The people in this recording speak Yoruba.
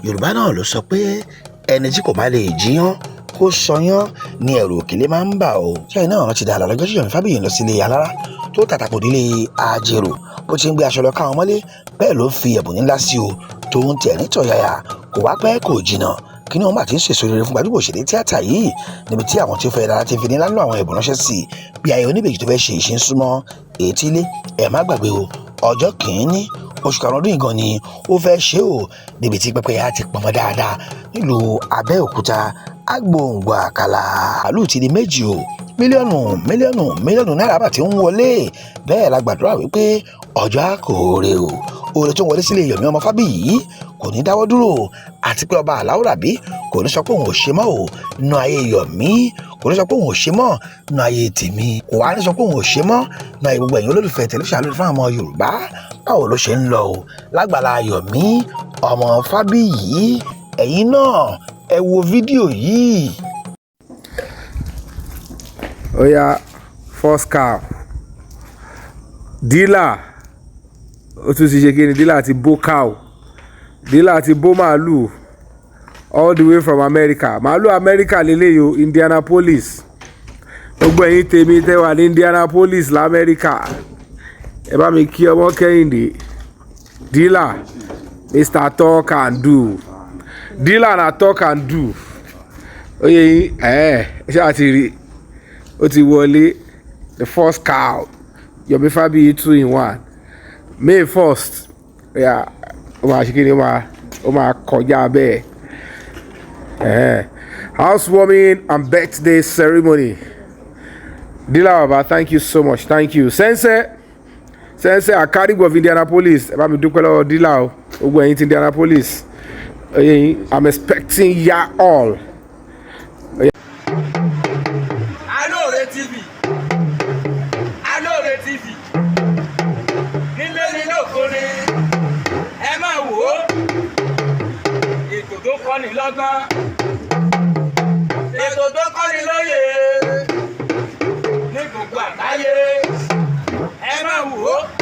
Yorùbá náà ló sọ pé ẹni tí kò bá lè jiyàn kó sọyán ní ẹrù òkèlè máa ń bà ó. ṣé iná ọ̀ràn ti dà lọ́jọ́ tí Yomi Fabiyi lọ sílé Alara tó tàtàkùn délé Ajero bó ti ń gbé aṣọ lọ káwọn mọ́lé bẹ́ẹ̀ ló fi ẹ̀bùn ńlá sí o tó ń tẹ̀ nítọ̀yàyà kò wá pẹ́ kò jìnnà kí ni wọ́n bá ti ń ṣèṣò rere fún gbajúmọ̀ òṣèré tíátà yìí níbi tí àwọn tí ó fẹ́ dára ti fi ní lánàá àwọn ẹ̀bùn ránṣẹ́ sí bí ayẹyẹ oníbejì tó fẹ́ ṣe ìṣe ń súnmọ́ ètí ilé ẹ̀ má gbàgbé o ọjọ́ kìíní oṣù karùn-ún ọdún ìgan ni ó fẹ́ ṣe o níbi tí pẹ́pẹ́yà ti pọnmọ́ dáadáa nílùú Abéòkúta agbóǹgbò àkàlà màlúù ti di méjì o mílíọ̀nù náírà bá ti ń wọlé bẹ́ẹ̀ la gbàdúrà wípé ọjọ́ àkóore o oore tó ń wọlé sílé Yomi ọmọ Fabiyi kò ní dáwọ́ dúró àti pé ọba Alara bí kò ní sọ pé òun ò ṣe mọ́ o nínú ayé Yomi kò ní sọ pé òun ò ṣe mọ́ nínú ayé tèmi kò wá ní sọ pé òun ò ṣe mọ́ nínú ayé gbogbo ẹ̀yin olólùfẹ́ tẹlifíṣàn lórí fún àwọn Yorùbá báwo ló ṣe ń lọ o lágbàlá Yomi ọmọ Fabiyi ẹ̀yin náà ẹ wo fídíò yìí. Ó yá first cow dílà ó tún ti ṣe kí ni dílà ti bó cow dílà ti bó màlúù all the way from America màlúù America lélẹ́yìí o Indianapolis gbogbo ẹ̀yin tèmi tẹ́ wà ní Indianapolis lamẹ́ríkà ẹ bá mi kí ọmọ Kẹ́hìndé dílà Mr. Talk and Do dílà na talk and do oye yín ṣáà ti rí ó ti wọlé the first cow Yomi Fabiyi 2-in-1 May 1st ó máa ṣe kí ni ó máa kọjá bẹ́ẹ̀ housewarming and birthday ceremony dílà bàbá thank you so much thank you sẹ́nsẹ́ àkárìgbò of Indianapolis ẹ bá mi dúpẹ́ lọ́wọ́ dílà o gbogbo ẹ̀yin ti Indianapolis oye yín I'm expecting ya all. TV nílé nílé òkúni ẹ máa wò ó ètò tó kọ́ni lọ́gbọ́n ètò tó kọ́ni lóye ní gbogbo àgbáyé ẹ máa wò ó.